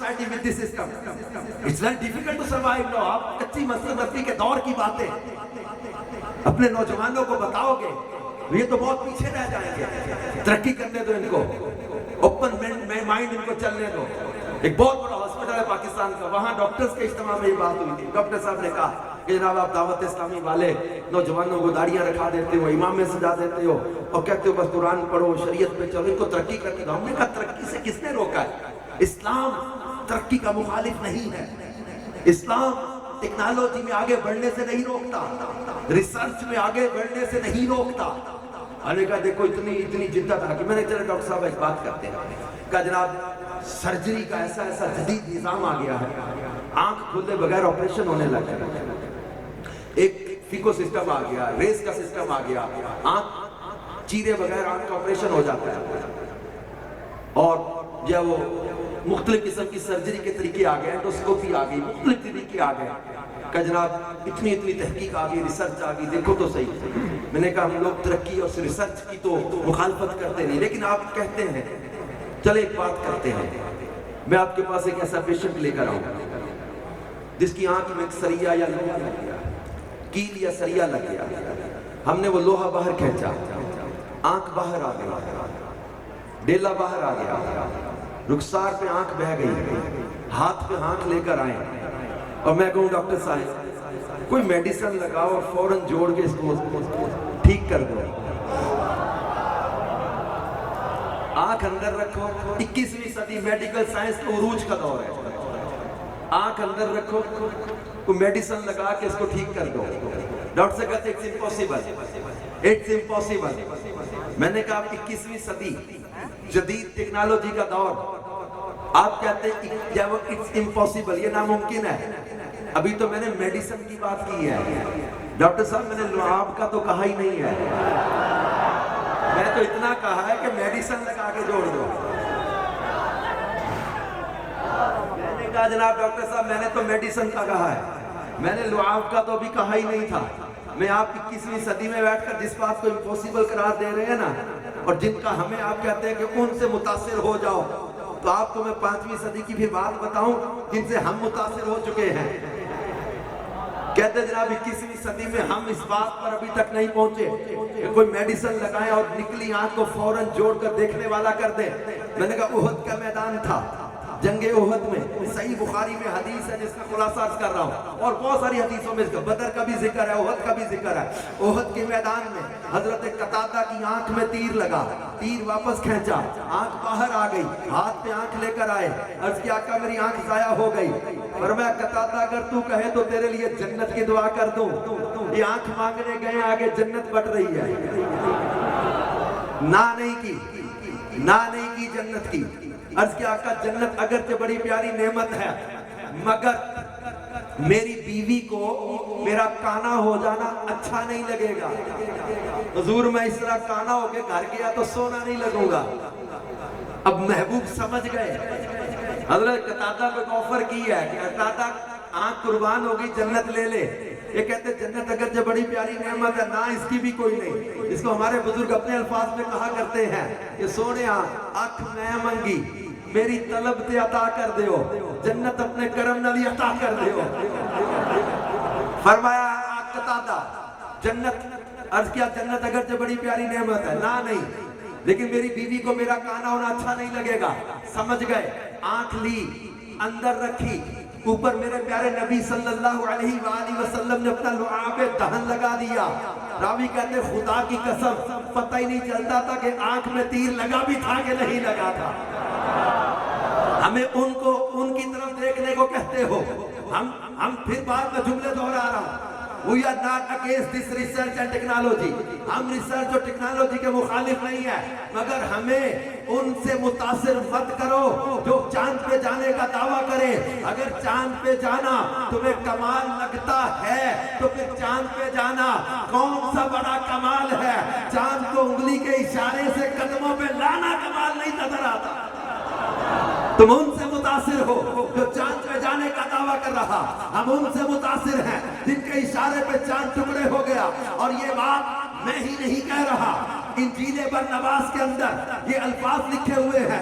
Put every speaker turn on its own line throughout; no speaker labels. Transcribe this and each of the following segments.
society with this system. It's very difficult to survive now. آپ کچی مستی کے دور کی باتیں اپنے نوجوانوں کو بتاؤ گے یہ تو بہت پیچھے رہ جائیں گے. ترقی کرنے دو ان کو, اوپن مائنڈ ان کو چلنے دو. ایک بہت بڑا ہاسپٹل ہے پاکستان کا, وہاں ڈاکٹرز کے اجتماع میں یہ بات ہوئی تھی. ڈاکٹر صاحب نے کہا کہ جناب آپ دعوت اسلامی والے نوجوانوں کو داڑیاں رکھا دیتے ہو, امام میں سجا دیتے ہو اور کہتے ہو بس قرآن پڑھو, شریعت پہ چلو, ان کو ترقی کرنے دو. ہم نے کہا ترقی سے کس نے روکا ہے؟ اسلام ترقی کا مخالف نہیں ہے. اسلام ٹیکنالوجی میں آگے بڑھنے سے نہیں روکتا, ریسرچ میں آگے بڑھنے سے نہیں روکتا. میں نے کہا دیکھو اتنی جدت آ گئی. میں نے چلے ڈاکٹر صاحب ایک بات کرتے ہیں. کہا جناب سرجری کا ایسا جدید نظام آ گیا ہے, آنکھ کھلے بغیر آپریشن ہونے لگا ہے. ایک فیکو سسٹم آ گیا, ریس کا سسٹم آ گیا, آنکھ چیرے بغیر آنکھ کا آپریشن ہو جاتا ہے. اور جو وہ مختلف قسم کی سرجری کے طریقے آ گئے, انڈوسکوپی آ گئی, مختلف طریقے آ گئے. کہ جناب اتنی تحقیق آ گئی, ریسرچ آ گئی, دیکھو تو صحیح. میں نے کہا ہم لوگ ترقی اور ریسرچ کی تو مخالفت کرتے نہیں, لیکن آپ کہتے ہیں چلے ایک بات کرتے ہیں. میں آپ کے پاس ایک ایسا پیشنٹ لے کر آؤں جس کی آنکھ میں ایک سریا یا لوہا لگ گیا, کیل یا سریا لگ گیا. ہم نے وہ لوہا باہر کھینچا, آنکھ باہر آ گئی, ڈیلا باہر آ گیا, رخسار پہ آنکھ بہ گئی, ہاتھ پہ آنکھ لے کر آئے اور میں کہوں ڈاکٹر صاحب کوئی میڈیسن لگاؤ اور فوراً جوڑ کے اس کو ٹھیک کر دو. آنکھ اندر رکھو, 21ویں صدی میڈیکل سائنس کا عروج کا دور ہے. آنکھ اندر رکھو, کوئی میڈیسن لگا کے اس کو ٹھیک کر دو. ڈاکٹر سے کہتے ہیں اٹس امپوسیبل. میں نے کہا 21ویں صدی جدید ٹیکنالوجی کا دور, آپ کہتے ہیں اٹس امپوسیبل, یہ ناممکن ہے. ابھی تو میں نے میڈیسن کی بات کی ہے. ڈاکٹر صاحب میں نے لعاب کا تو کہا ہی نہیں ہے, میں تو اتنا کہا ہے کہ میڈیسن لگا کے جوڑ دو. میں نے کہا جناب ڈاکٹر صاحب میں نے تو میڈیسن کا کہا ہے, میں نے لعاب کا تو ابھی کہا ہی نہیں تھا. میں آپ 21ویں صدی میں بیٹھ کر جس بات کو امپوسیبل قرار دے رہے ہیں نا, اور جن کا ہمیں آپ کہتے ہیں کہ ان سے متاثر ہو جاؤ, تو آپ کو میں 5ویں صدی کی بھی بات بتاؤں جن سے ہم متاثر ہو چکے ہیں. کہتے جناب 21ویں صدی میں ہم اس بات پر ابھی تک نہیں پہنچے کہ کوئی میڈیسن لگائیں اور نکلی آنکھ کو فوراً جوڑ کر دیکھنے والا کر دیں. میں نے کہا احد کا میدان تھا, جنگ احد میں صحیح بخاری میں حدیث ہے جس کا خلاصہ عرض کر رہا ہوں, اور بہت ساری حدیثوں میں بدر کا بھی ذکر ہے, احد کا بھی ذکر ہے. احد کے میدان میں حضرت قتادہ کی آنکھ میں تیر لگا, تیر واپس کھینچا, آنکھ باہر آ گئی, ہاتھ پہ آنکھ لے کر آئے, عرض کیا آقا میری آنکھ ضائع ہو گئی. فرمایا قتادہ اگر تو کہے تو تیرے لیے جنت کی دعا کر دوں. یہ آنکھ مانگنے گئے, آگے جنت بٹ رہی ہے. نہ نہیں کی جنت کی. عرض کیا آقا جنت اگرچہ بڑی پیاری نعمت ہے, مگر میری بیوی کو میرا کانا ہو جانا اچھا نہیں لگے گا. حضور میں اس طرح کانا ہو کے گھر گیا تو سونا نہیں لگوں گا. اب محبوب سمجھ گئے, حضرت قتادہ کو آفر کی ہے کہ قتادہ آنکھ قربان ہوگی جنت لے لے. یہ کہتے جنت اگرچہ بڑی پیاری نعمت ہے, نہ اس کی بھی کوئی نہیں. اس کو ہمارے بزرگ اپنے الفاظ میں کہا کرتے ہیں کہ سونیا آنکھ میں منگی میری طلب تے عطا کر دیو, جنت اپنے کرم نالی عطا کر دیو. فرمایا قتادہ جنت, عرض کیا جنت اگرچہ بڑی پیاری نعمت ہے, نہ نہیں, لیکن میری بیوی کو میرا کانا ہونا اچھا نہیں لگے گا. سمجھ گئے, آنکھ لی, اندر رکھی, اوپر میرے پیارے نبی صلی اللہ علیہ وآلہ وسلم نے اپنا لعاب دہن لگا دیا. راوی کہتے خدا کی قسم پتہ ہی نہیں چلتا تھا کہ آنکھ میں تیر لگا بھی تھا کہ نہیں لگا تھا. ہمیں ان کی طرف دیکھنے کو کہتے ہو, ہم پھر بعد میں جملے دہرا رہا ہوں. We are not against this research and technology. ہم ریسرچ اور ٹیکنالوجی کے مخالف نہیں ہیں, مگر ہمیں ان سے متاثر مت کرو جو چاند پہ جانے کا دعویٰ کریں. اگر چاند پہ جانا تمہیں کمال لگتا ہے تو پھر چاند پہ جانا کون سا بڑا کمال ہے. چاند کو انگلی کے اشارے سے قدموں پہ لانا کمال نہیں نظر آتا. تم ان سے متاثر ہو جو چاند پہ جانے کا دعویٰ کر رہا, ہم ان سے متاثر ہیں جن کے اشارے پہ چاند ٹکڑے ہو گیا. اور یہ بات میں ہی نہیں کہہ رہا, انجیل برنباس کے اندر یہ الفاظ لکھے ہوئے ہیں.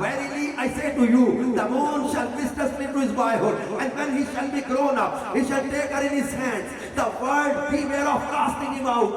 Verily I say to you, the moon shall whisper to his boyhood, and when he shall be grown up, he shall take her in his hands. The word beware of casting him out.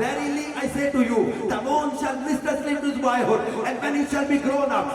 Verily I say to you, the moon shall whisper to his boyhood, and when he shall be grown up,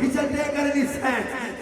he shall take her in his hand,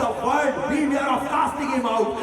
The word beware of casting him out.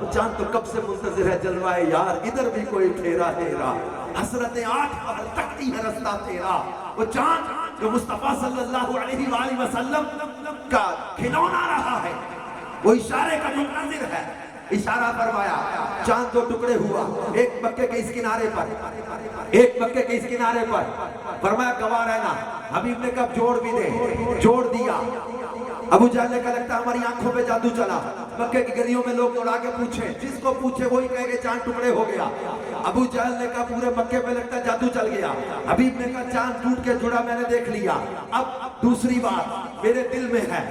وہ چاند تو کب سے منتظر ہے جلوائے یار، ادھر بھی کوئی ٹھہرا ٹھہرا، حسرتیں 8 پہر تکتی ہے رستہ تیرا۔ وہ چاند جو مصطفیٰ صلی اللہ علیہ وآلہ وسلم کا کھلونا رہا ہے، وہ اشارے کا منتظر ہے۔ اشارہ فرمایا، چاند دو ٹکڑے ہوا، ایک مکے کے اس کنارے پر، ایک مکے کے اس کنارے پر۔ فرمایا گواہ رہنا۔ حبیب نے کہا جوڑ بھی دے، جوڑ دیا۔ ابو جہل نے کہا لگتا ہماری آنکھوں پہ جادو چلا۔ مکے کی گلیوں میں لوگ دوڑا کے پوچھیں، جس کو پوچھے وہی کہے کہ چاند ٹکڑے ہو گیا۔ ابو جہل نے کہا پورے مکے پہ لگتا جادو چل گیا۔ حبیب نے کہا چاند ٹوٹ کے جڑا میں نے دیکھ لیا، اب دوسری بات میرے دل میں ہے۔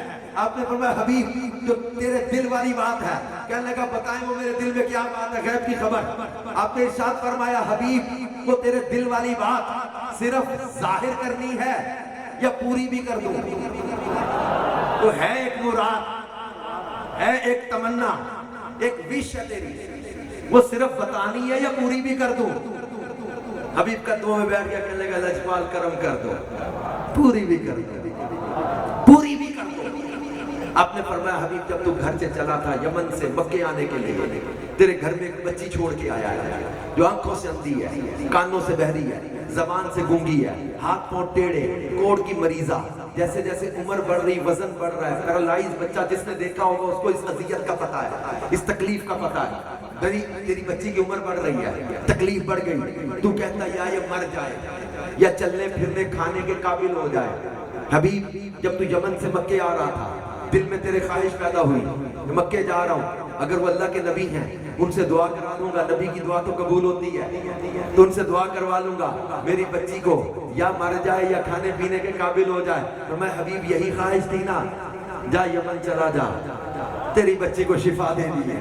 آپ نے فرمایا حبیب جو تیرے دل والی بات ہے، کہنے لگا بتائیں وہ میرے دل میں کیا بات ہے، غیب کی خبر۔ آپ نے ارشاد فرمایا حبیب وہ تیرے دل والی بات صرف ظاہر کرنی ہے یا پوری بھی کر دوں؟ تو ہے ایک مراد، ہے ایک تمنا، ایک وش ہے تیری، وہ صرف بتانی ہے یا پوری بھی کر دوں؟ حبیب قدموں میں بیٹھ گیا، کہنے لگا لجپال کرم کر دو، پوری بھی کر دو، پوری بھی کر دو۔ آپ نے فرمایا حبیب جب تو گھر سے چلا تھا یمن سے مکے آنے کے لیے، تیرے گھر میں ایک بچی چھوڑ کے آیا ہے جو آنکھوں سے اندھی ہے، کانوں سے بہری ہے، زبان سے گونگی ہے، ہاتھ پاؤں ٹیڑھے، کوڑ کی مریضہ۔ جیسے جیسے عمر بڑھ رہی، وزن بڑھ رہا ہے، پیرالائز بچہ جس نے دیکھا ہوگا اس کو اس اذیت کا پتہ ہے، اس تکلیف کا پتہ ہے۔ تیری بچی کی عمر بڑھ رہی ہے، تکلیف بڑھ گئی، تو کہتا یا یہ مر جائے یا چلنے پھرنے کھانے کے قابل ہو جائے۔ حبیب جب تو یمن سے مکے آ رہا تھا، دل میں تیرے خواہش پیدا ہوئی کہ مکے جا رہا ہوں، اگر وہ اللہ کے نبی ہیں ان سے دعا کروا لوں گا، نبی کی دعا تو قبول ہوتی ہے، تو ان سے دعا کروا لوں گا میری بچی کو یا مر جائے یا کھانے پینے کے قابل ہو جائے۔ تو میں حبیب یہی خواہش تھی نا، جا یمن چلا جا، تیری بچی کو شفا دے دی،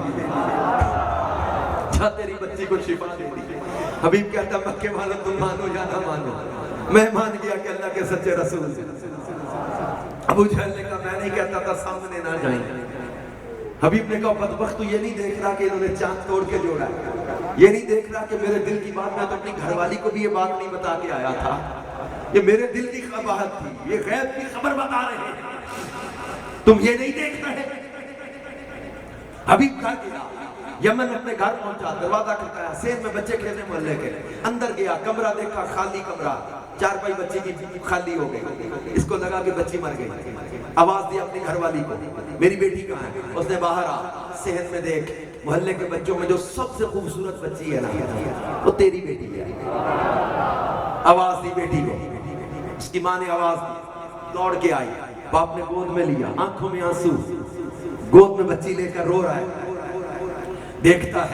جا تیری بچی کو شفا دے دی۔ حبیب کہتا مکے والوں تم مانو یا نہ مانو، میں مان گیا کہ اللہ کے سچے رسول سے۔ ابو جہل نے کہا میں نہیں کہتا تھا سامنے نہ جائیں۔ حبیب نے کہا بدبخت تو یہ نہیں دیکھ رہا کہ انہوں نے چاند توڑ کے جوڑا ہے، یہ نہیں دیکھ رہا کہ میرے دل کی بات، میں تو اپنی گھر والی کو بھی یہ بات نہیں بتا کے آیا تھا، یہ میرے دل کی بات تھی، یہ غیب کی خبر بتا رہے ہیں، تم یہ نہیں دیکھ رہے۔ حبیب گھر گیا، یمن اپنے گھر پہنچا، دروازہ کھٹکایا، سین میں بچے کھیلنے محلے کے، اندر گیا، کمرہ دیکھا خالی کمرہ، چارپائی بچی کی خالی ہو گئی، اس کو لگا کہ بچی مر گئی۔ آواز دی اپنی گھر والی کو، میری بیٹی کہاں ہے؟ اس نے باہر آ، صحن میں دیکھ، محلے کے بچوں میں جو سب سے خوبصورت بچی ہے نا وہ تیری بیٹی ہے۔ آواز دی بیٹی کو، اس کی ماں نے آواز دی، دوڑ کے آئی، باپ نے گود میں لیا، آنکھوں میں آنسو، گود میں بچی لے کر رو رہا ہے، دیکھتا ہے